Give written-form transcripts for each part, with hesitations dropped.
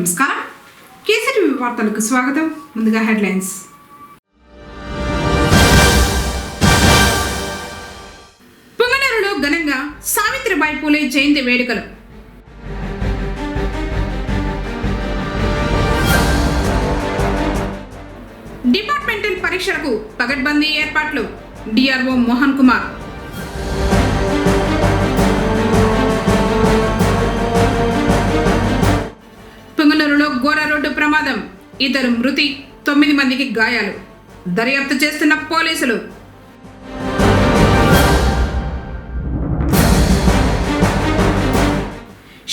నమస్కారం. కేసీటీవీ వార్తలకు స్వాగతం. ముందుగా హెడ్లైన్స్. పుంగనూరులో ఘనంగా సావిత్రిబాయి పూలే జయంతి వేడుకలు. డిపార్ట్మెంటల్ పరీక్షలకు పగడ్బందీ ఏర్పాట్లు. డిఆర్ఓ మోహన్ కుమార్. పుంగనూరులో ఘోర రోడ్డు ప్రమాదం, 2 మృతి, 9 మందికి గాయాలు. దర్యాప్తు చేస్తున్న పోలీసులు.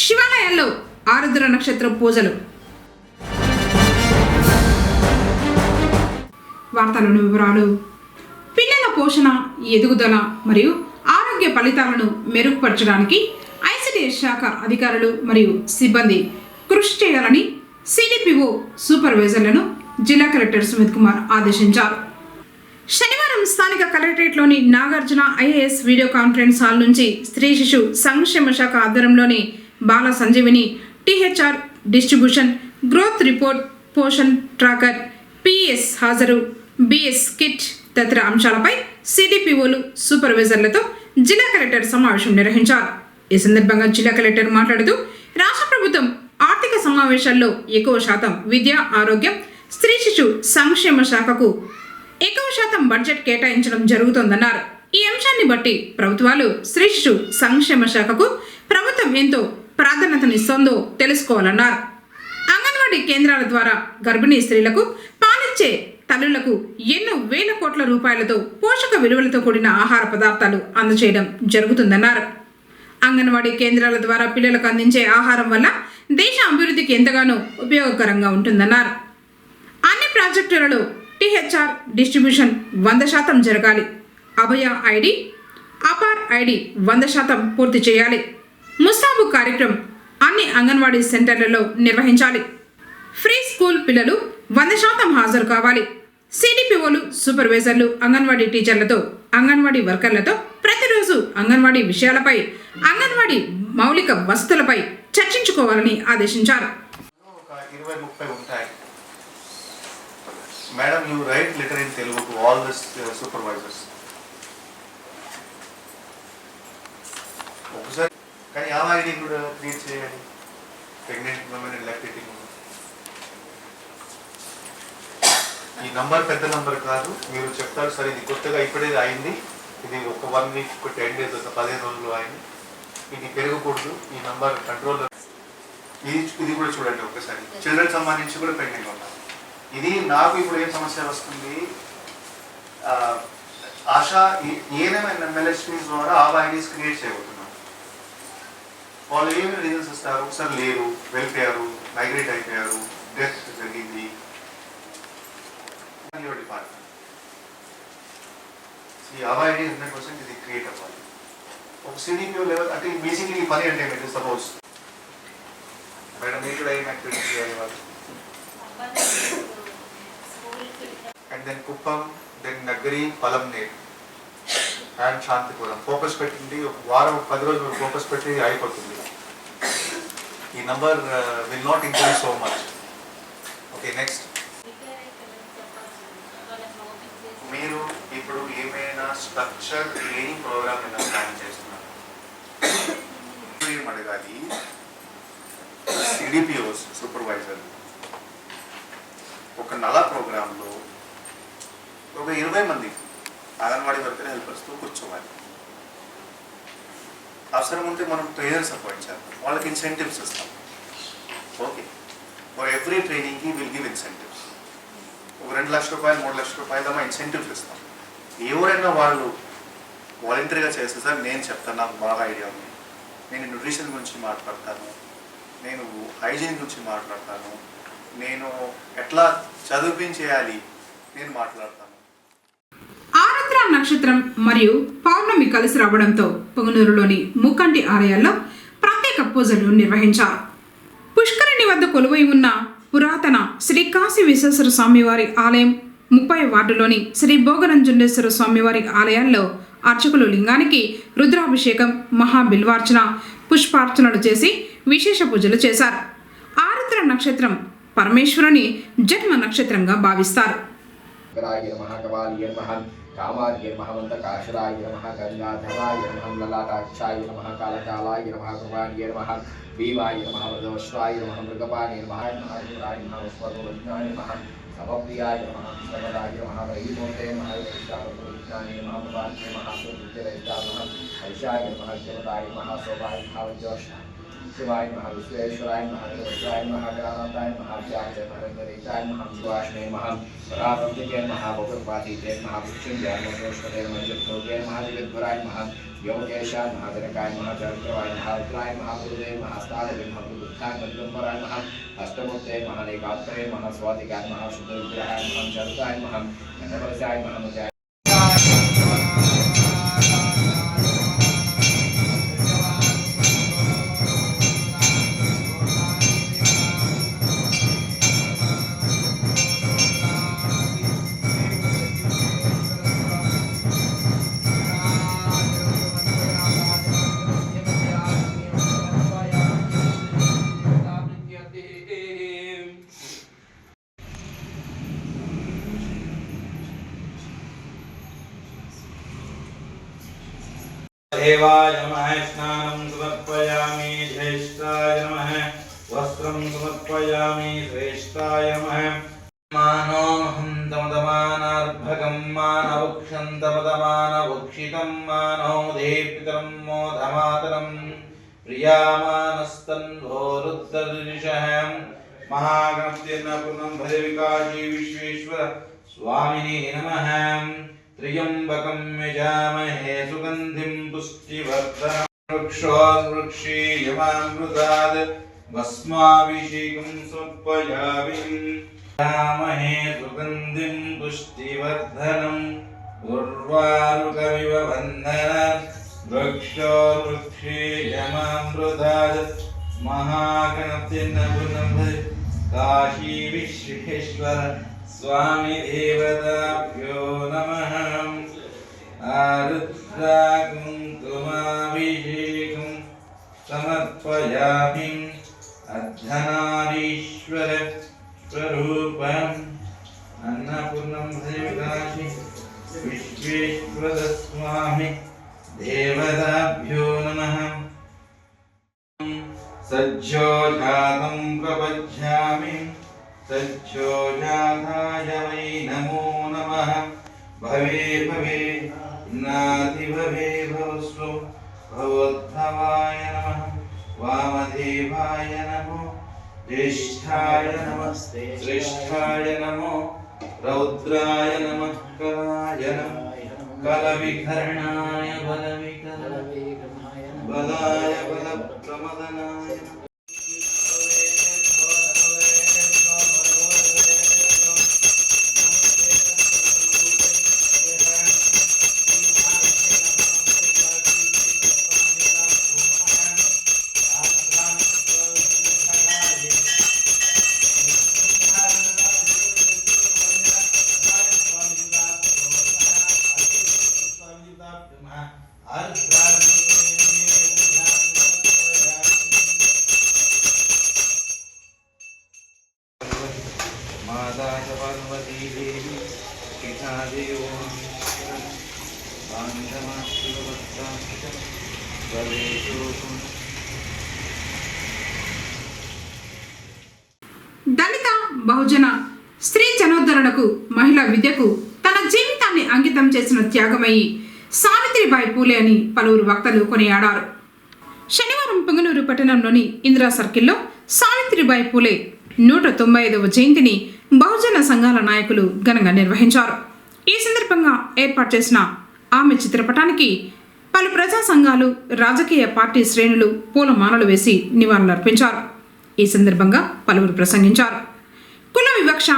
శివాలయాల్లో ఆరుద్ర నక్షత్ర పూజలు. వార్తలను వివరాలు. పిల్లల పోషణ, ఎదుగుదల మరియు ఆరోగ్య ఫలితాలను మెరుగుపరచడానికి ఐసిడిఎస్ శాఖ అధికారులు మరియు సిబ్బంది కృషి చేయాలని సిడిపిఓ సూపర్వైజర్లను జిల్లా కలెక్టర్ సుమిత్ కుమార్ ఆదేశించారు. శనివారం స్థానిక కలెక్టరేట్లోని Nagarjuna IAS video conference hall నుంచి స్త్రీ శిశు సంక్షేమ శాఖ ఆధ్వర్యంలోని Bala Sanjeevini, THR distribution, growth report, Poshan tracker, PS హాజరు, బిఎస్ కిట్ తదితర అంశాలపై సిడిపిఓలు సూపర్వైజర్లతో జిల్లా కలెక్టర్ సమావేశం నిర్వహించారు. ఈ సందర్భంగా జిల్లా కలెక్టర్ మాట్లాడుతూ రాష్ట్ర ప్రభుత్వం ఆర్థిక సమావేశాల్లో ఎక్కువ శాతం విద్య, ఆరోగ్యం, స్త్రీ శిశు సంక్షేమ శాఖకు ఎక్కువ శాతం బడ్జెట్ కేటాయించడం జరుగుతోందన్నారు. ఈ అంశాన్ని బట్టి ప్రభుత్వాలు స్త్రీ శిశు సంక్షేమ శాఖకు ప్రభుత్వం ఎంతో ప్రాధాన్యతనిస్తోందో తెలుసుకోవాలన్నారు. అంగన్వాడీ కేంద్రాల ద్వారా గర్భిణీ స్త్రీలకు, పాలిచ్చే తల్లులకు ఎన్నో వేల కోట్ల రూపాయలతో పోషక విలువలతో కూడిన ఆహార పదార్థాలు అందజేయడం జరుగుతుందన్నారు. అంగన్వాడీ కేంద్రాల ద్వారా పిల్లలకు అందించే ఆహారం వల్ల దేశ అభివృద్ధికి ఎంతగానో ఉపయోగకరంగా ఉంటుందన్నారు. అన్ని ప్రాజెక్టులలో టీహెచ్ఆర్ డిస్ట్రిబ్యూషన్ 100% జరగాలి. అభయ ఐడి, అపార్ ఐడి 100% పూర్తి చేయాలి. ముస్తాబు కార్యక్రమం అన్ని అంగన్వాడీ సెంటర్లలో నిర్వహించాలి. ఫ్రీ స్కూల్ పిల్లలు 100% హాజరు కావాలి. సిడిపిఓలు, సూపర్వైజర్లు అంగన్వాడీ టీచర్లతో, అంగన్వాడీ వర్కర్లతో ప్రతిరోజు అంగన్వాడీ విషయాలపై, అంగన్వాడీ మౌలిక వసతులపై చర్చించుకోవాలని ఆదేశించారు. Madam, you write letter in Telugu to all the supervisors. ఒకసారి కానీ ఆ ఐడి కూడా క్రియేట్ చేయాలి. Pregnant women and lactating women. ఈ నంబర్ పెద్ద నంబర్ కాదు. మీరు చెప్తారు సరే ఇది కొత్తగా ఇప్పుడే అయింది, ఇది ఒక 1 వీక్, 10 డేస్, 15 రోజులు అయింది, ఇది పెరగకూడదు, ఈ నంబర్ కంట్రోల్. ఇది కూడా చూడండి ఒకసారి. చిల్డ్రన్ సంబంధించి కూడా పెండింగ్ ఉంటాం. ఇది నాకు ఇప్పుడు ఏం సమస్య వస్తుంది, ఆశా ఏనేమైనా ఎంఎల్ఎస్పీస్ ద్వారా ఆ ఐడీస్ క్రియేట్ చేయబోతున్నాం. వాళ్ళు ఏమైనా రీజన్స్ ఇస్తారు, ఒకసారి లేరు, వెళ్ళిపోయారు, మైగ్రేట్ అయిపోయారు, డెత్ జరిగింది. డిపార్ట్మెంట్ ఈ ఆ ఐడి 100% ఇది క్రియేట్ అవ్వాలి. ఒక సిడిపిఓ లెవెల్ అంటే బేసిక్లీ ఈ పని అంటే ఏంటంటే సపోజ్ మేడం ఇక్కడ ఏం యాక్టివిటీ చేయాలి వాళ్ళు, and then Kuppam, then Nagari, Palamaner and Shantipuram focus పెట్టింది. ఒక వారం 10 రోజులు ఫోకస్ పెట్టి అయిపోతుంది. ఈ number will not increase so much. Okay, next మీరు ఇప్పుడు ఏమైనా స్ట్రక్చర్ ట్రైనింగ్ ప్రోగ్రామ్ ఏమైనా ప్లాన్ చేస్తున్నారు ఏం అడగాలి. సిడిపిఓస్ సూపర్వైజర్ ఒక నల ప్రోగ్రాంలో ఒక 20 మంది అంగన్వాడీ వర్కర్ హెల్పర్స్తో కూర్చోవాలి. అవసరం ఉంటే మనం ట్రైనర్స్ అపాయింట్ చేస్తాం, వాళ్ళకి ఇన్సెంటివ్స్ ఇస్తాం. ఓకే, ఫర్ ఎవ్రీ ట్రైనింగ్కి విల్ గివ్ ఇన్సెంటివ్స్. ఒక 2 లక్షల రూపాయలు, 3 లక్షల రూపాయలు ఇన్సెంటివ్స్ ఇస్తాం. ఎవరైనా వాళ్ళు వాలంటరీగా చేస్తే సార్ నేను చెప్తాను, నాకు బాగా ఐడియా ఉంది, నేను న్యూట్రిషన్ గురించి మాట్లాడతాను, నేను హైజీన్ గురించి మాట్లాడతాను, నేను ఎట్లా చదివించేయాలి నేను మాట్లాడతాను. ఆరుద్ర నక్షత్రం మరియు పౌర్ణమి కలిసి రావడంతో పొంగనూరులోని ముక్కంటి ఆలయాల్లో ప్రత్యేక పూజలు నిర్వహించారు. పుష్కరిణి వద్ద కొలువై ఉన్న పురాతన శ్రీ కాశీ విశ్వేశ్వర స్వామివారి ఆలయం, 30 వార్డులోని శ్రీ భోగనంజుండేశ్వర స్వామివారి ఆలయాల్లో అర్చకులు లింగానికి రుద్రాభిషేకం, మహాబిల్వార్చన, పుష్పార్చనలు చేసి విశేష పూజలు చేశారు. ఆరుద్ర నక్షత్రం పరమేశ్వరుని జన్మ నక్షత్రంగా భావిస్తారు. कामार्य नमः मंत्रकाशराय नमः गंगाधराय नमः ललाटाक्षाय नमः कालकालाय नमः कृपाय नमः भीमाय नमः वरदवश्वाय नमः मृगपाय नमः महारुद्राय नमः वस्वगोविन्दाय नमः समप्रियाय नमः सर्वदाय नमः वैमोते नमः विष्णाय नमः भवान्ये नमः सुकृत्यरहिताय नमः ऐशाय नमः जगदाय नमः शोभाय नमः वज्रश शिवाय नमः विश्वेश्वराय नमः वज्राय नमः गणानाथाय नमः व्यासाय नमः गणेशाय नमः शिवाष्णे नमः पराप्रतिके नमः बहुपातीते नमः विष्णुजय नमः दोषपते नमः जगदोगे नमः जगद्वराय नमः योगेशाय नमः जनकाय नमः चरित्रवाय नमः रुद्राय नमः गुरुदेव नमः स्थानवे नमः बुद्धाय मध्यमपराय नमः अष्टमूर्ते नमः एकात्मने नमः स्वातिकाय नमः शुद्धविग्रहाय नमः चरुताय नमः गणपतिसाय नमः मजाय देवाय नमः स्नानं समर्पयामि ज्येष्ठाय नमः वस्त्रं समर्पयामि श्रेष्ठाय नमः मानो महं तमदमानार्भकं मानवक्षं तमदमानवक्षितं मानो देपितरं मोदमातरं प्रियामानस्तन्भोरुद्धरिषः महागणपतिर्नपुर्णं भजविकाशी विश्वेश्वर स्वामिने नमः त्र्यंबकं यजामहे सुगन्धिं पुष्टिवर्धनं वृक्षोर्वृक्षीयमामृतात् भस्माभिषेकं समर्पयामि यजामहे सुगन्धिं पुष्टिवर्धनम् उर्वारुकमिव बन्धनात् वृक्षोर्वृक्षीयमामृतात् महागणपतिर्नपुर्णं काशी विश्वेश्वर स्वामी देवताभ्यो नमः आरुद्रा कुङ्कुमाभिषेकं समर्पयामि अर्धनारीश्वर स्वरूपम् अन्नपूर्णं भजविकाशी विश्वेश्वर स्वामी देवताभ्यो नमः सज्जोजातं प्रपज्यामि सज्जोजाताय वै नमो नमः भवे भवे नाति भवे भवस्व भवोद्भवाय नमः वामदेवाय नमो ज्येष्ठाय नमस्ते श्रेष्ठाय नमो रौद्राय नमः कलाय नमः कलविकर्णाय बलाय बलप्रमदनाय माता पार्वती देवी पिता देव దళిత బహుజన స్త్రీ జనోద్ధరణకు మహిళా విద్యకు తన జీవితాన్ని అంకితం చేసిన త్యాగమయ్యి సావిత్రిబాయి పూలే అని పలువురు వక్తలు కొనియాడారు. శనివారం పొంగనూరు పట్టణంలోని ఇందిరా సర్కిల్లో సావిత్రిబాయి పూలే 195వ జయంతిని బహుజన సంఘాల నాయకులు ఘనంగా నిర్వహించారు. ఈ సందర్భంగా ఏర్పాటు చేసిన ఆమె చిత్రపటానికి పలు ప్రజా సంఘాలు, రాజకీయ పార్టీ శ్రేణులు పూలమాలలు వేసి నివాళులర్పించారు. ఈ సందర్భంగా పలువురు ప్రసంగించారు. కుల వివక్ష,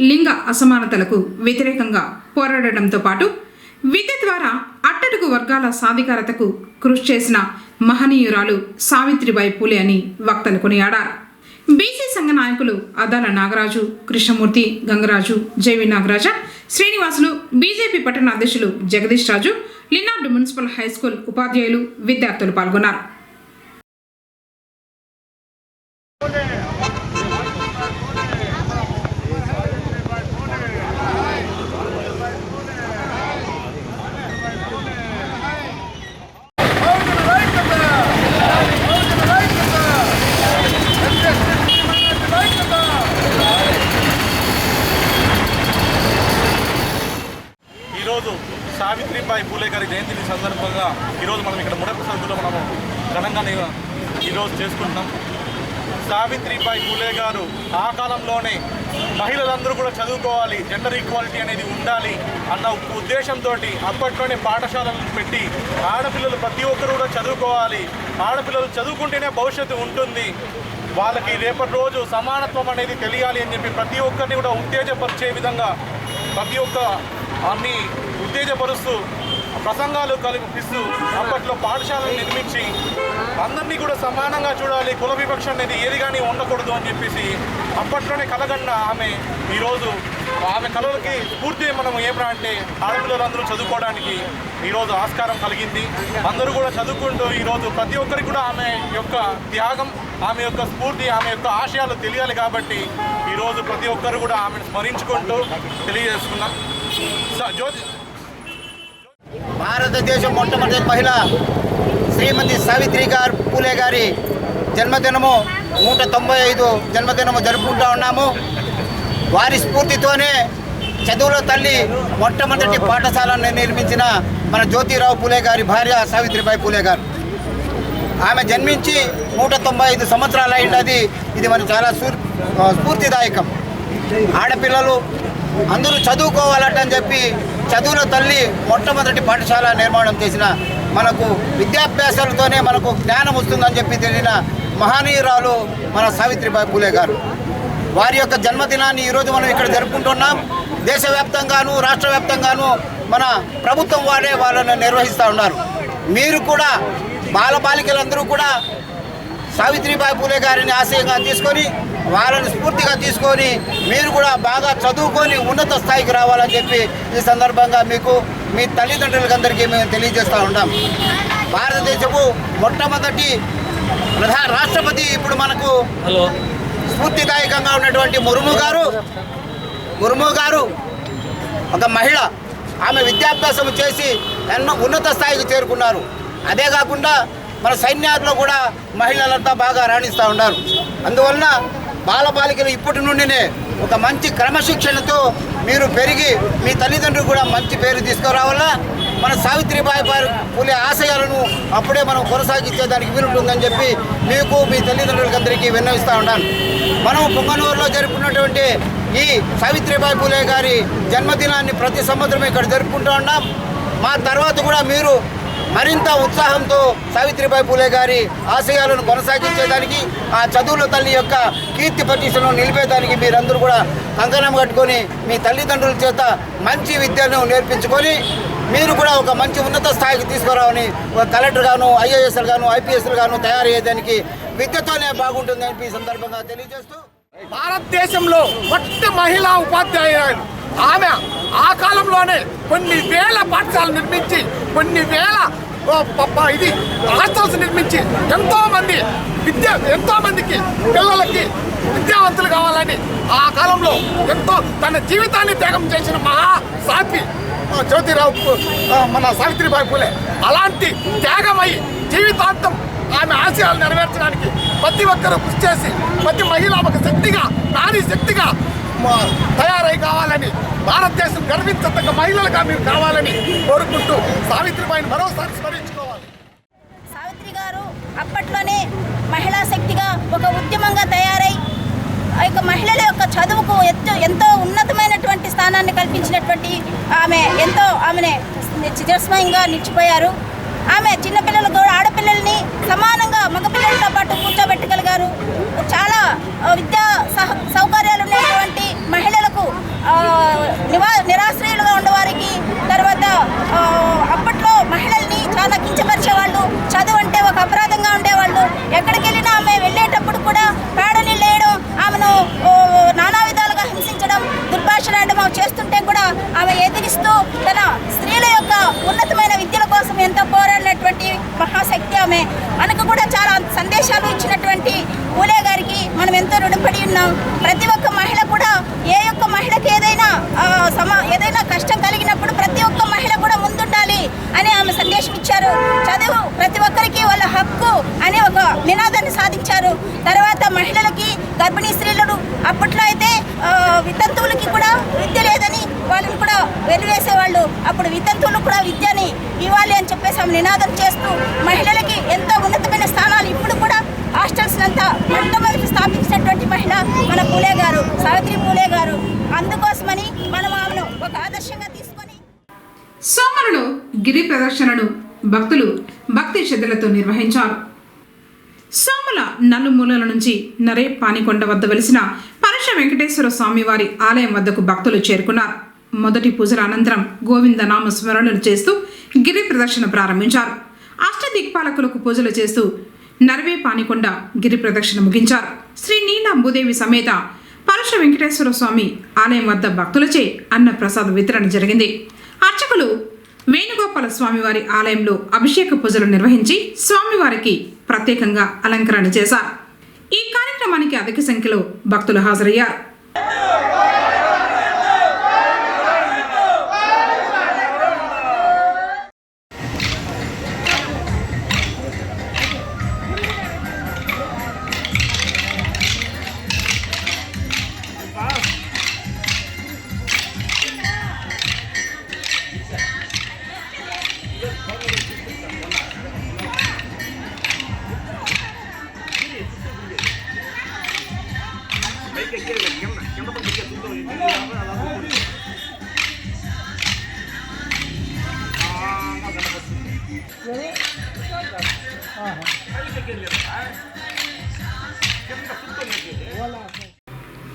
లింగ అసమానతలకు వ్యతిరేకంగా పోరాడటంతో పాటు విద్య ద్వారా అట్టడుగు వర్గాల సాధికారతకు కృషి చేసిన మహనీయురాలు సావిత్రిబాయి పూలే అని వక్తలు కొనియాడారు. బీసీ సంఘ నాయకులు అద్దాల నాగరాజు, కృష్ణమూర్తి, గంగరాజు, జేవి నాగరాజ, శ్రీనివాసులు, బీజేపీ పట్టణ అధ్యక్షులు జగదీష్ రాజు, లినార్డ్ మున్సిపల్ హైస్కూల్ ఉపాధ్యాయులు, విద్యార్థులు పాల్గొన్నారు. ఈరోజు మనం ఇక్కడ ముడపు సరుకులో మనము ఘనంగా ఈరోజు చేసుకుంటున్నాం. సావిత్రిబాయి పూలే గారు ఆ కాలంలోనే మహిళలందరూ కూడా చదువుకోవాలి, జెండర్ ఈక్వాలిటీ అనేది ఉండాలి అన్న ఉద్దేశంతో అప్పట్లోనే పాఠశాలలను పెట్టి ఆడపిల్లలు ప్రతి ఒక్కరు కూడా చదువుకోవాలి, ఆడపిల్లలు చదువుకుంటేనే భవిష్యత్తు ఉంటుంది, వాళ్ళకి రేపటి రోజు సమానత్వం అనేది తెలియాలి అని చెప్పి ప్రతి ఒక్కరిని కూడా ఉత్తేజపరిచే విధంగా ప్రతి ఒక్క అన్ని ఉత్తేజపరుస్తూ ప్రసంగాలు కల్పిస్తూ అప్పట్లో పాఠశాలను నిర్మించి అందరినీ కూడా సమానంగా చూడాలి, కుల వివక్ష అనేది ఏది కానీ ఉండకూడదు అని చెప్పేసి అప్పట్లోనే కలగన్న ఆమె ఈరోజు ఆమె కళలకి స్ఫూర్తి మనం ఏమరా అంటే ఆడపిల్లలందరూ చదువుకోవడానికి ఈరోజు ఆస్కారం కలిగింది. అందరూ కూడా చదువుకుంటూ ఈరోజు ప్రతి ఒక్కరికి కూడా ఆమె యొక్క త్యాగం, ఆమె యొక్క స్ఫూర్తి, ఆమె యొక్క ఆశయాలు తెలియాలి కాబట్టి ఈరోజు ప్రతి ఒక్కరు కూడా ఆమెను స్మరించుకుంటూ తెలియజేసుకున్నాం. జ్యోతి భారతదేశం మొట్టమొదటి మహిళ శ్రీమతి సావిత్రిబాయి పూలే గారి జన్మదినము 195 జన్మదినము జరుపుకుంటూ ఉన్నాము. వారి స్ఫూర్తితోనే చదువుల తల్లి మొట్టమొదటి పాఠశాలను నిర్మించిన మన జ్యోతిరావు పూలే గారి భార్య సావిత్రిబాయి పూలే గారు. ఆమె జన్మించి 195 సంవత్సరాలు అయింది. ఇది మనకు చాలా స్ఫూర్తిదాయకం. ఆడపిల్లలు అందరూ చదువుకోవాలని చెప్పి చదువుల తల్లి మొట్టమొదటి పాఠశాల నిర్మాణం చేసిన మనకు విద్యాభ్యాసాలతోనే మనకు జ్ఞానం వస్తుందని చెప్పి తెలియని మహనీయురాలు మన సావిత్రిబాయి పూలే గారు. వారి యొక్క జన్మదినాన్ని ఈరోజు మనం ఇక్కడ జరుపుకుంటున్నాం. దేశవ్యాప్తంగాను రాష్ట్ర వ్యాప్తంగాను మన ప్రభుత్వం వారే వాళ్ళని నిర్వహిస్తూ ఉన్నారు. మీరు కూడా బాలబాలికలందరూ కూడా సావిత్రిబాయి పూలే గారిని ఆశయంగా తీసుకొని వాళ్ళని స్ఫూర్తిగా తీసుకొని మీరు కూడా బాగా చదువుకొని ఉన్నత స్థాయికి రావాలని చెప్పి ఈ సందర్భంగా మీకు మీ తల్లిదండ్రులకందరికీ మేము తెలియజేస్తూ ఉంటాం. భారతదేశపు మొట్టమొదటి రాష్ట్రపతి ఇప్పుడు మనకు స్ఫూర్తిదాయకంగా ఉన్నటువంటి ముర్ము గారు ఒక మహిళ. ఆమె విద్యాభ్యాసం చేసి ఎన్నో ఉన్నత స్థాయికి చేరుకున్నారు. అదే కాకుండా మన సైన్యాల్లో కూడా మహిళలంతా బాగా రాణిస్తూ ఉన్నారు. అందువలన బాలబాలికలు ఇప్పటి నుండినే ఒక మంచి క్రమశిక్షణతో మీరు పెరిగి మీ తల్లిదండ్రులు కూడా మంచి పేరు తీసుకురావాలా. మన సావిత్రిబాయి పూలే ఆశయాలను అప్పుడే మనం కొనసాగించేదానికి వీలుంటుందని చెప్పి మీకు మీ తల్లిదండ్రులకందరికీ విన్నవిస్తూ ఉన్నాను. మనం పొంగనూరులో జరుపుకున్నటువంటి ఈ సావిత్రిబాయి పూలే గారి జన్మదినాన్ని ప్రతి సంవత్సరం ఇక్కడ జరుపుకుంటూ ఉన్నాం. మా తర్వాత కూడా మీరు మరింత ఉత్సాహంతో సావిత్రిబాయి పూలే గారి ఆశయాలను కొనసాగించేదానికి, ఆ చదువుల తల్లి యొక్క కీర్తి ప్రతిష్టలను నిలిపేదానికి మీరందరూ కూడా కంకణం కట్టుకొని మీ తల్లిదండ్రుల చేత మంచి విద్యను నేర్పించుకొని మీరు కూడా ఒక మంచి ఉన్నత స్థాయికి తీసుకురావని ఒక కలెక్టర్ గాను, ఐఏఎస్లు గాను, ఐపీఎస్లు గాను తయారయ్యేదానికి విద్యతోనే బాగుంటుందని ఈ సందర్భంగా తెలియజేస్తూ, భారతదేశంలో మొదటి మహిళా ఉపాధ్యాయురాలు ఆమె ఆ కాలంలోనే కొన్ని వేల పాఠశాలలు నిర్మించి కొన్ని వేల హాస్టల్స్ నిర్మించి ఎంతో మందికి పిల్లలకి విద్యావంతులు కావాలని ఆ కాలంలో ఎంతో తన జీవితాన్ని త్యాగం చేసిన మహాసాధ్వి జ్యోతిరావు మన సావిత్రిబాయి పూలే. అలాంటి త్యాగమై జీవితాంతం ఆమె ఆశయాలు నెరవేర్చడానికి ప్రతి ఒక్కరూ కృషి చేసి ప్రతి మహిళ ఒక శక్తిగా, నారీ శక్తిగా తయారై కావాలని, భారతదేశం గర్వించదగ్గ మహిళలుగా మీరు కావాలని కోరుకుంటూ సావిత్రిబాయిని మరోసారి స్మరించుకోవాలి. సావిత్రి గారు అప్పట్లోనే మహిళా శక్తిగా ఒక ఉద్యమంగా తయారై ఆ యొక్క మహిళల యొక్క చదువుకు ఎంతో ఉన్నతమైనటువంటి స్థానాన్ని కల్పించినటువంటి ఆమెనే చిరస్మయంగా నిలిచిపోయారు. ఆమె చిన్నపిల్లలు కూడా ఆడపిల్లల్ని సమానంగా మగపిల్లలతో పాటు కూర్చోబెట్టగలిగారు. చాలా విద్యా సౌకర్యాలు ఉన్నటువంటి మహిళలకు నిరాశ్రయులుగా ఉండేవారికి, తర్వాత అప్పట్లో మహిళల్ని చాలా కించపరిచేవాళ్ళు, చదువు అంటే ఒక అపరాధంగా ఉండేవాళ్ళు. ఎక్కడికి వెళ్ళినా ఆమె వెళ్ళేటప్పుడు కూడా పేడ నీళ్ళు వేయడం, ఆమెను నానా విధాలుగా హింసించడం, దుర్భాషలాడడం చేస్తుంటే కూడా ఆమె ఎదిరిస్తూ తన స్త్రీల యొక్క ఉన్నతమైన విద్యల కోసం ఎంతో పోరాడినటువంటి మహాశక్తి ఆమె. మనకు కూడా చాలా సందేశాలు ఇచ్చినటువంటి పూలే గారికి మనం ఎంతో రుణపడి ఉన్నాం. ప్రతి ఒక్క మహిళ కూడా ఏ ఒక్క మహిళకి ఏదైనా కష్టం కలిగినప్పుడు ప్రతి ఒక్క మహిళ కూడా ముందుండాలి అని ఆమె సందేశం ఇచ్చారు. చదువు ప్రతి ఒక్కరికి వాళ్ళ హక్కు అనే ఒక నినాదాన్ని సాధించారు. తర్వాత మహిళలకి, గర్భిణీ స్త్రీలను అప్పట్లో అయితే వితంతువులకి కూడా విద్య లేదని వాళ్ళని కూడా వెలివేసేవాళ్ళు. అప్పుడు వితంతువులకు కూడా విద్యని ఇవ్వాలి అని చెప్పేసి మేము నినాదం చేస్తూ మహిళలకి ఎంతో ఉన్నతమైన స్థానాలు ఇప్పుడు కూడా హాస్టల్స్ అంతా మొట్టమొదటి స్థాపించినటువంటి మహిళ మన పూలే గారు, సావిత్రి పూలే గారు. అందుకోసమని మనం ఆమెను ఒక ఆదర్శంగా తీసుకొని సోమరులో గిరి ప్రదర్శనను భక్తులు భక్తి శ్రద్ధలతో నిర్వహించారు. సోమల నలుమూలల నుంచి నరే పానికొండ వద్ద వెలిసిన పరశ వెంకటేశ్వర స్వామివారి ఆలయం వద్దకు భక్తులు చేరుకున్నారు. మొదటి పూజల అనంతరం గోవింద నామ స్మరణలు చేస్తూ గిరి ప్రదర్శన ప్రారంభించారు. అష్టదిక్పాలకులకు పూజలు చేస్తూ నరవే పానికొండ గిరి ప్రదక్షిణ ముగించారు. శ్రీ నీలా భూదేవి సమేత పరశ వెంకటేశ్వర స్వామి ఆలయం వద్ద భక్తులచే అన్న ప్రసాద వితరణ జరిగింది. అర్చకులు వేణుగోపాల స్వామివారి ఆలయంలో అభిషేక పూజలు నిర్వహించి స్వామివారికి ప్రత్యేకంగా అలంకరణ చేశారు. ఈ కార్యక్రమానికి అధిక సంఖ్యలో భక్తులు హాజరయ్యారు.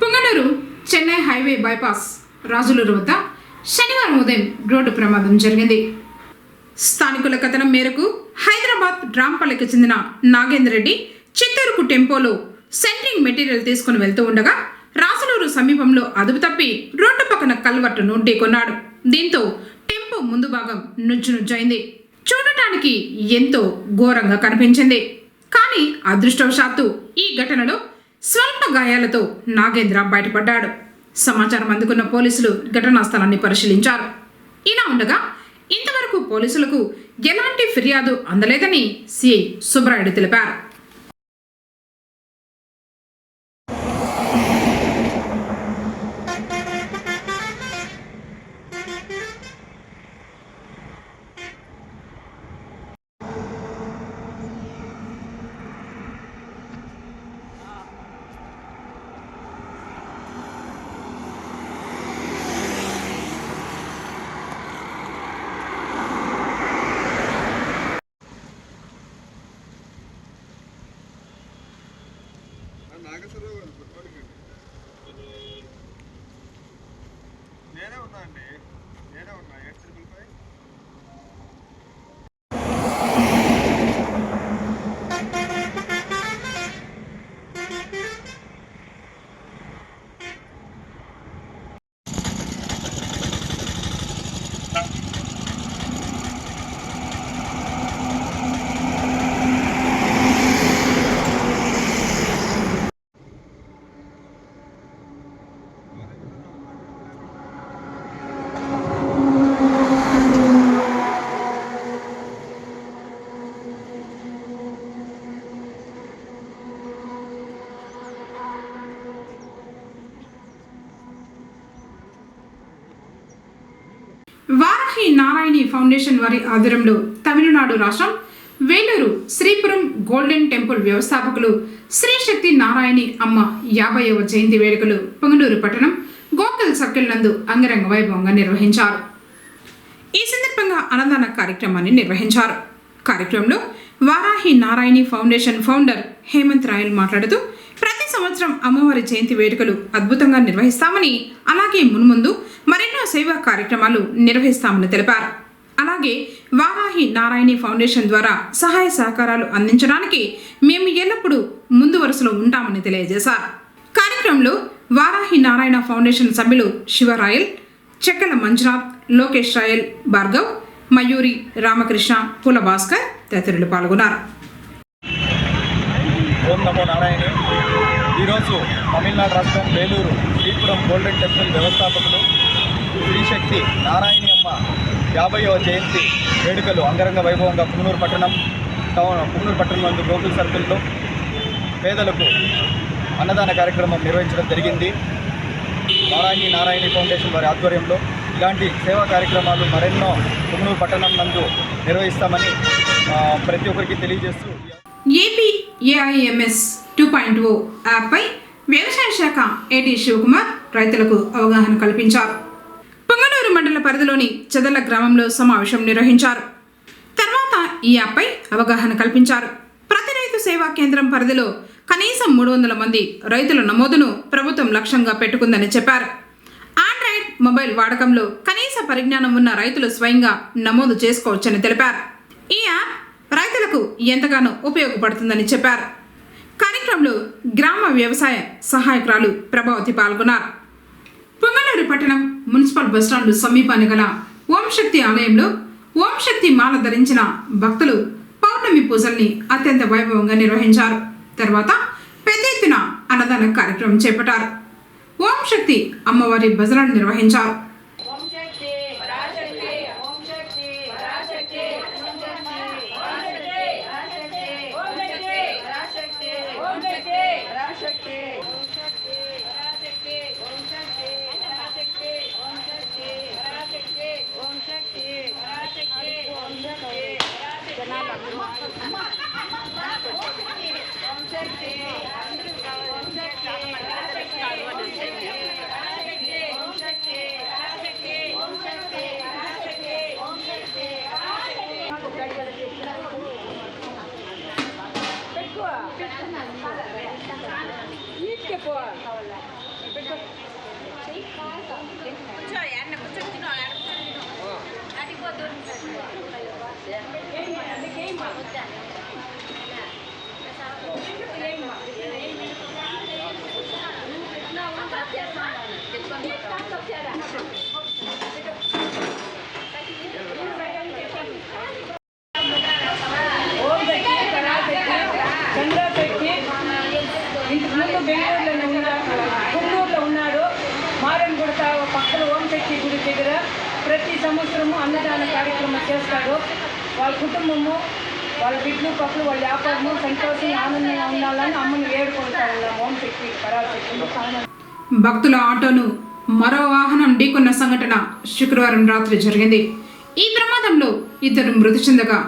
పుంగనూరు చెన్నై హైవే బైపాస్ రాజులూరు వద్ద శనివారం ఉదయం రోడ్డు ప్రమాదం జరిగింది. స్థానికుల కథనం మేరకు హైదరాబాద్ రాంపల్లికి చెందిన నాగేందర్ రెడ్డి చిత్తూరుకు టెంపోలో సెంట్రింగ్ మెటీరియల్ తీసుకుని వెళ్తూ ఉండగా రాజులూరు సమీపంలో అదుపు తప్పి రోడ్డు పక్కన కల్వర్టును ఢీకొన్నాడు. దీంతో టెంపో ముందు భాగం నుజ్జునుజ్జైంది. చూడటానికి ఎంతో ఘోరంగా కనిపించింది. కానీ అదృష్టవశాత్తు ఈ ఘటనలో స్వల్ప గాయాలతో నాగేంద్ర బయటపడ్డాడు. సమాచారం అందుకున్న పోలీసులు ఘటనా స్థలాన్ని పరిశీలించారు. ఇలా ఉండగా ఇంతవరకు పోలీసులకు ఎలాంటి ఫిర్యాదు అందలేదని సిఐ సుబ్రాయుడు తెలిపారు. నేనే ఉన్నా అండి, నేనే ఉన్నా 855. వారాహి నారాయణి ఫౌండేషన్ వారి ఆధ్వర్యంలో తమిళనాడు రాష్ట్రం వేలూరు శ్రీపురం గోల్డెన్ టెంపుల్ వ్యవస్థాపకులు శ్రీ శక్తి నారాయణి అమ్మ 50వ జయంతి వేడుకలు పొంగనూరు పట్టణం గోకుల్ సర్కిల్ నందు అంగరంగ వైభవంగా నిర్వహించారు. ఈ సందర్భంగా అన్నదాన కార్యక్రమాన్ని నిర్వహించారు. కార్యక్రమంలో వారాహి నారాయణి ఫౌండేషన్ ఫౌండర్ హేమంత్ రాయల్ మాట్లాడుతూ ప్రతి సంవత్సరం అమ్మవారి జయంతి వేడుకలు అద్భుతంగా నిర్వహిస్తామని, అలాగే మున్ముందు మరెన్నో సేవా కార్యక్రమాలు నిర్వహిస్తామని తెలిపారు. అలాగే వారాహి నారాయణి ఫౌండేషన్ ద్వారా సహాయ సహకారాలు అందించడానికి మేము ఎల్లప్పుడూ ముందు వరుసలో ఉంటామని తెలియజేశారు. కార్యక్రమంలో వారాహి నారాయణ ఫౌండేషన్ సభ్యులు శివరాయల్, చెక్కల మంజునాథ్, లోకేష్ రాయల్, భార్గవ్, మయూరి, రామకృష్ణ, పూల భాస్కర్ తదితరులు పాల్గొన్నారు. ఓం నమో నారాయణ. ఈరోజు తమిళనాడు రాష్ట్రం వేలూరు శ్రీపురం గోల్డెన్ టెంపుల్ వ్యవస్థాపకులు శ్రీశక్తి నారాయణి అమ్మ 50వ జయంతి వేడుకలు అంగరంగ వైభవంగా పుంగనూరు పట్టణం నందు గోకుల్ సర్కిల్లో పేదలకు అన్నదాన కార్యక్రమం నిర్వహించడం జరిగింది. వారాహి నారాయణి ఫౌండేషన్ వారి ఆధ్వర్యంలో ఇలాంటి సేవా కార్యక్రమాలు మరెన్నో పుంగనూరు పట్టణం నందు నిర్వహిస్తామని ప్రతి ఒక్కరికి తెలియజేస్తూ ఏపీ ఏఐఎంఎస్ 2.0 యాప్పై వ్యవసాయ శాఖ ఏటీ శివకుమార్ రైతులకు అవగాహన కల్పించారు. పొంగనూరు మండల పరిధిలోని చెదల గ్రామంలో సమావేశం నిర్వహించారు. తర్వాత ఈ యాప్పై అవగాహన కల్పించారు. ప్రతి రైతు సేవా కేంద్రం పరిధిలో కనీసం 300 మంది రైతుల నమోదును ప్రభుత్వం లక్ష్యంగా పెట్టుకుందని చెప్పారు. ఆండ్రాయిడ్ మొబైల్ వాడకంలో కనీస పరిజ్ఞానం ఉన్న రైతులు స్వయంగా నమోదు చేసుకోవచ్చని తెలిపారు. ఈ యాప్ రైతులకు ఎంతగానో ఉపయోగపడుతుందని చెప్పారు. కార్యక్రమంలో గ్రామ వ్యవసాయ సహాయకురాలు ప్రభావతి పాల్గొన్నారు. పొంగనూరు పట్టణం మున్సిపల్ బస్టాండ్ సమీపాన్ని గల ఓంశక్తి ఆలయంలో ఓంశక్తి మాల ధరించిన భక్తులు పౌర్ణమి పూజల్ని అత్యంత వైభవంగా నిర్వహించారు. తర్వాత పెద్ద ఎత్తున అన్నదాన కార్యక్రమం చేపట్టారు. ఓంశక్తి అమ్మవారి భజనలు నిర్వహించారు. ప్రతి సంవత్సరము అన్నదాన కార్యక్రమం చేస్తాడు. వాళ్ళ కుటుంబము, వాళ్ళ బిడ్డలు, పక్కలు, వాళ్ళ వ్యాపారము సంతోషంగా ఆనందంగా ఉండాలని అమ్మని వేడుకుంటారు. ఓం శక్తి పరాశక్తి. భక్తుల ఆటోను మరో వాహనం ఢీకొన్న సంఘటన శుక్రవారం రాత్రి జరిగింది. ఈ ప్రమాదంలో 2 మృతి చెందగా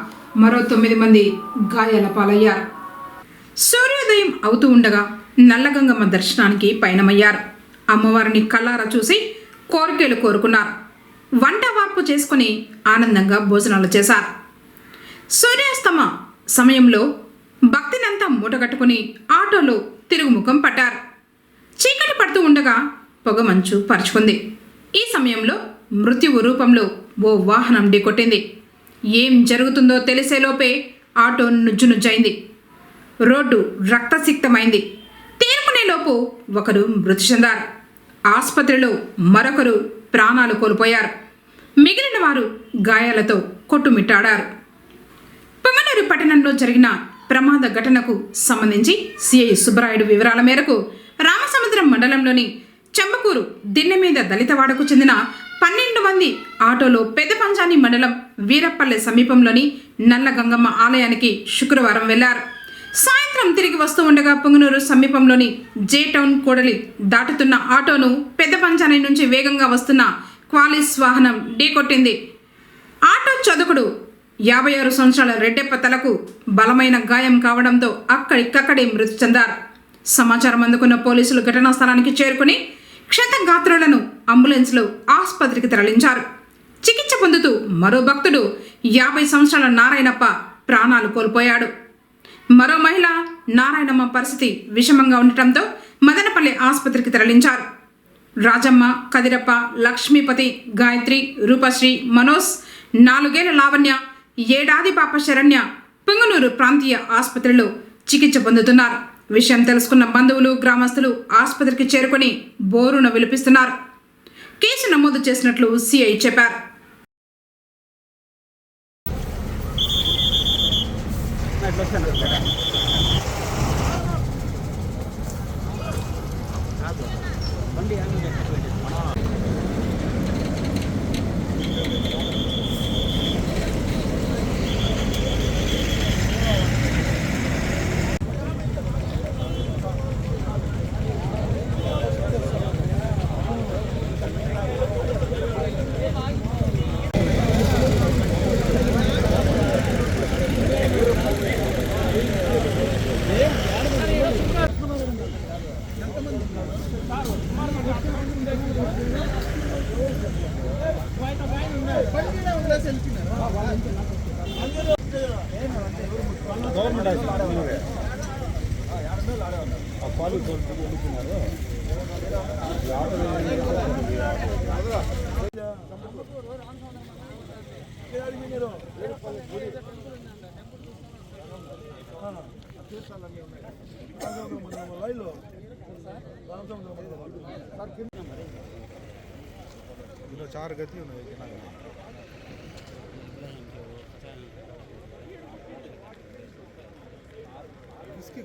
మరో 9 మంది గాయాల పాలయ్యారు. సూర్యోదయం అవుతూ ఉండగా నల్లగంగమ్మ దర్శనానికి పయనమయ్యారు. అమ్మవారిని కళ్ళారా చూసి కోరికలు కోరుకున్నారు. వంట వార్పు చేసుకుని ఆనందంగా భోజనాలు చేశారు. సూర్యాస్తమ సమయంలో భక్తినంతా మూటగట్టుకుని ఆటోలో తిరుగుముఖం పట్టారు. చీకటి పడుతూ ఉండగా పొగమంచు పరుచుకుంది. ఈ సమయంలో మృత్యువు రూపంలో ఓ వాహనం ఢీకొట్టింది. ఏం జరుగుతుందో తెలిసేలోపే ఆటో నుజ్జునుజ్జైంది. రోడ్డు రక్తసిక్తమైంది. తేరుకునేలోపు ఒకరు మృతి చెందారు. ఆసుపత్రిలో మరొకరు ప్రాణాలు కోల్పోయారు. మిగిలిన వారు గాయాలతో కొట్టుమిట్టాడారు. పొంగనూరు పట్టణంలో జరిగిన ప్రమాద ఘటనకు సంబంధించి సిఐ సుబ్బరాయుడు వివరాల మేరకు రామసముద్రం మండలంలోని చెంబకూరు దిన్నె మీద దళితవాడకు చెందిన 12 మంది ఆటోలో పెద్దపంజాని మండలం వీరపల్లె సమీపంలోని నల్లగంగమ్మ ఆలయానికి శుక్రవారం వెళ్లారు. సాయంత్రం తిరిగి వస్తూ ఉండగా పొంగనూరు సమీపంలోని జే టౌన్ కూడలి దాటుతున్న ఆటోను పెద్దపంజాని నుంచి వేగంగా వస్తున్న క్వాలిస్ వాహనం ఢీకొట్టింది. ఆటో చదుకుడు 56 సంవత్సరాల రెడ్డెప్ప తలకు బలమైన గాయం కావడంతో అక్కడికక్కడే మృతి చెందారు. సమాచారం అందుకున్న పోలీసులు ఘటనా స్థలానికి చేరుకుని క్షతగాత్రులను అంబులెన్స్లో ఆసుపత్రికి తరలించారు. చికిత్స పొందుతూ మరో భక్తుడు 50 సంవత్సరాల నారాయణప్ప ప్రాణాలు కోల్పోయాడు. మరో మహిళ నారాయణమ్మ పరిస్థితి విషమంగా ఉండటంతో మదనపల్లి ఆసుపత్రికి తరలించారు. రాజమ్మ, కదిరప్ప, లక్ష్మీపతి, గాయత్రి, రూపశ్రీ, మనోజ్, 4 ఏళ్ల లావణ్య, 7 ఏడాది పాప శరణ్య పొంగనూరు ప్రాంతీయ ఆసుపత్రిలో చికిత్స పొందుతున్నారు. విషయం తెలుసుకున్న బంధువులు, గ్రామస్తులు ఆసుపత్రికి చేరుకొని బోరున విలపిస్తున్నారు. కేసు నమోదు చేసినట్లు సిఐ చెప్పారు. चार गति होना इसकी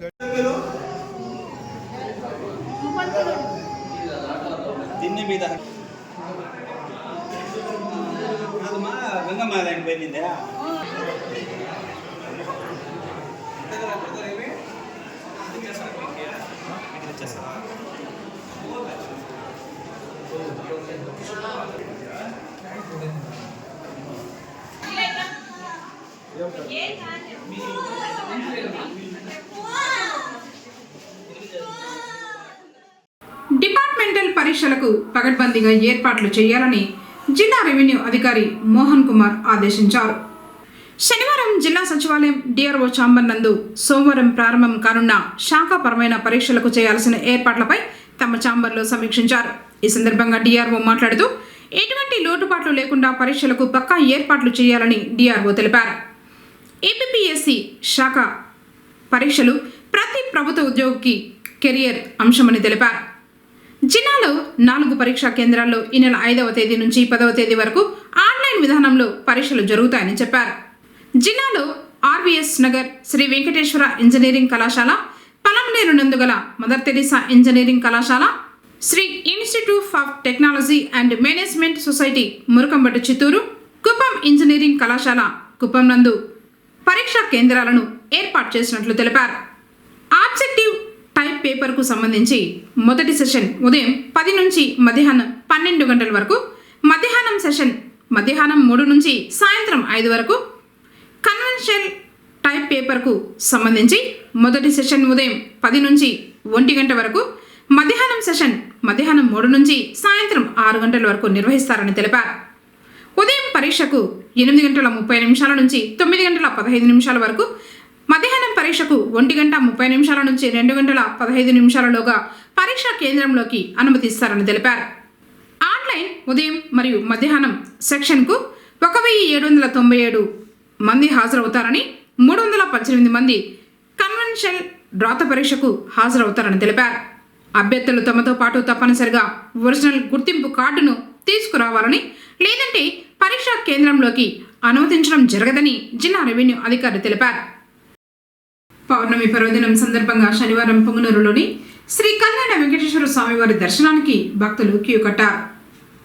దీన్ని మీద కాదమ్మా గంగమ్మ లైన్ పోయిందా డిపార్ట్మెంటల్ పరీక్షలకు పకడ్బందీగా ఏర్పాట్లు చేయాలని జిల్లా రెవెన్యూ అధికారి మోహన్ కుమార్ ఆదేశించారు. శనివారం జిల్లా సచివాలయం డిఆర్ఓ ఛాంబర్ నందు సోమవారం ప్రారంభం కానున్న శాఖాపరమైన పరీక్షలకు చేయాల్సిన ఏర్పాట్లపై తమ ఛాంబర్లో సమీక్షించారు. ఈ సందర్భంగా డిఆర్ఓ మాట్లాడుతూ ఎటువంటి లోటుపాట్లు లేకుండా పరీక్షలకు పక్కా ఏర్పాట్లు చేయాలని డిఆర్ఓ తెలిపారు. ఏపీఎస్సీ శాఖ పరీక్షలు ప్రతి ప్రభుత్వ ఉద్యోగికి కెరియర్ అంశమని తెలిపారు. జిల్లాలో 4 పరీక్షా కేంద్రాల్లో ఈ నెల 5వ తేదీ నుంచి 10వ తేదీ వరకు ఆన్లైన్ విధానంలో పరీక్షలు జరుగుతాయని చెప్పారు. జిల్లాలో ఆర్వీఎస్ నగర్ శ్రీ వెంకటేశ్వర ఇంజనీరింగ్ కళాశాల, పలంనేరు నందుగల మదర్ తెరీసా ఇంజనీరింగ్ కళాశాల, Sri institute of technology and management society Murakambattu Chittoor, Kuppam engineering కళాశాల కుప్పం నందు పరీక్షా కేంద్రాలను ఏర్పాటు చేసినట్లు తెలిపారు. ఆబ్జెక్టివ్ టైప్ పేపర్కు సంబంధించి మొదటి సెషన్ ఉదయం 10 నుంచి మధ్యాహ్నం 12 గంటల వరకు, మధ్యాహ్నం సెషన్ మధ్యాహ్నం 3 నుంచి సాయంత్రం 5 వరకు, కన్వెన్షనల్ టైప్ పేపర్కు సంబంధించి మొదటి సెషన్ ఉదయం 10 నుంచి 1 గంట వరకు, మధ్యాహ్నం సెషన్ మధ్యాహ్నం 3 నుంచి సాయంత్రం 6 గంటల వరకు నిర్వహిస్తారని తెలిపారు. ఉదయం పరీక్షకు 8 గంటల 30 నిమిషాల నుంచి 9 గంటల 15 నిమిషాల వరకు, మధ్యాహ్నం పరీక్షకు 1 గంట 30 నిమిషాల నుంచి 2 గంటల 15 నిమిషాలలోగా పరీక్షా కేంద్రంలోకి అనుమతిస్తారని తెలిపారు. ఆన్లైన్ ఉదయం మరియు మధ్యాహ్నం సెక్షన్కు 1797 మంది హాజరవుతారని, 318 మంది కన్వెన్షనల్ రాత పరీక్షకు హాజరవుతారని తెలిపారు. అభ్యర్థులు తమతో పాటు తప్పనిసరిగా ఒరిజినల్ గుర్తింపు కార్డును తీసుకురావాలని, లేదంటే పరీక్షా కేంద్రంలోకి అనుమతించడం జరగదని జిల్లా రెవెన్యూ అధికారి తెలిపారు. పౌర్ణమి పర్వదినం సందర్భంగా శనివారం పొంగునూరులోని శ్రీ కళ్యాణ వెంకటేశ్వర స్వామివారి దర్శనానికి భక్తులు క్యూ కట్టారు.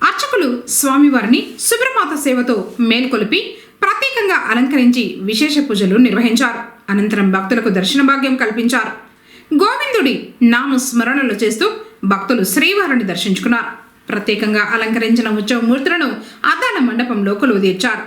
అర్చకులు స్వామివారిని సుబ్రహ్మణ్య సేవతో మేల్కొలిపి ప్రత్యేకంగా అలంకరించి విశేష పూజలు నిర్వహించారు. అనంతరం భక్తులకు దర్శన భాగ్యం కల్పించారు. గోవిందుడి నామ స్మరణలు చేస్తూ భక్తులు శ్రీవారిని దర్శించుకున్నారు. ప్రత్యేకంగా అలంకరించిన ఉత్సవమూర్తులను అద్దాల మండపంలో కొలువు తీర్చారు.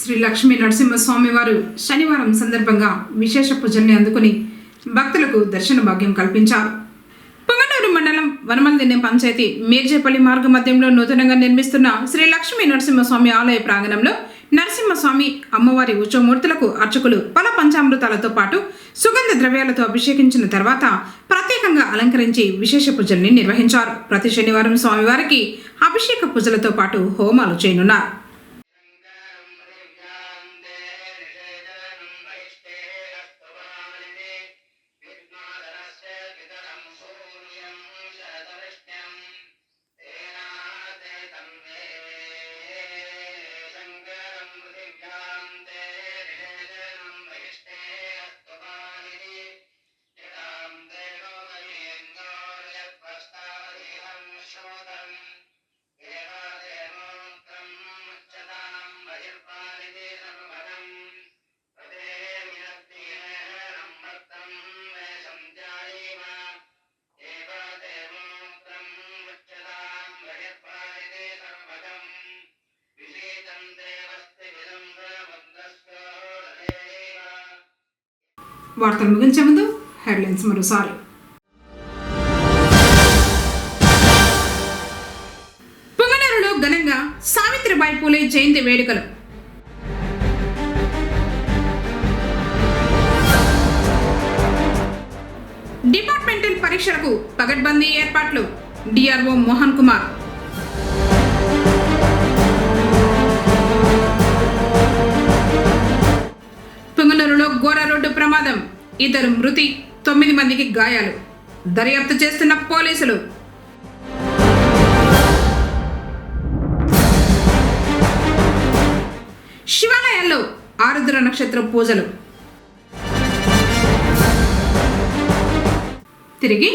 శ్రీ లక్ష్మీ నరసింహస్వామి వారు శనివారం సందర్భంగా విశేష పూజల్ని అందుకుని భక్తులకు దర్శన భాగ్యం కల్పించారు. పొంగనూరు మండలం వనమలదిన్నె పంచాయతీ మేర్జేపల్లి మార్గ మధ్యంలో నూతనంగా నిర్మిస్తున్న శ్రీ లక్ష్మీ నరసింహస్వామి ఆలయ ప్రాంగణంలో నరసింహస్వామి అమ్మవారి ఉత్సవమూర్తులకు అర్చకులు పల పంచామృతాలతో పాటు సుగంధ ద్రవ్యాలతో అభిషేకించిన తర్వాత ప్రత్యేకంగా అలంకరించి విశేష పూజల్ని నిర్వహించారు. ప్రతి శనివారం స్వామివారికి అభిషేక పూజలతో పాటు హోమాలు చేయనున్నారు. వార్తలు ముగించే ముందు హెడ్లైన్స్ మరోసారి. పొంగనూరులో ఘనంగా సావిత్రిబాయి పూలే జయంతి వేడుకలు. డిపార్ట్మెంటల్ పరీక్షలకు పగడ్బందీ ఏర్పాట్లు. డిఆర్ఓ మోహన్ కుమార్. పొంగనూరులో ఘోర రోడ్డు ప్రమాదం, 2 మృతి, 9 మందికి గాయాలు. దర్యాప్తు చేస్తున్న పోలీసులు. శివాలయాల్లో ఆరుద్ర నక్షత్ర పూజలు. తిరిగి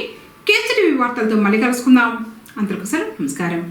కేసీటీవీ వార్తలతో మళ్ళీ కలుసుకుందాం. అందరికీ సెలవు. నమస్కారం.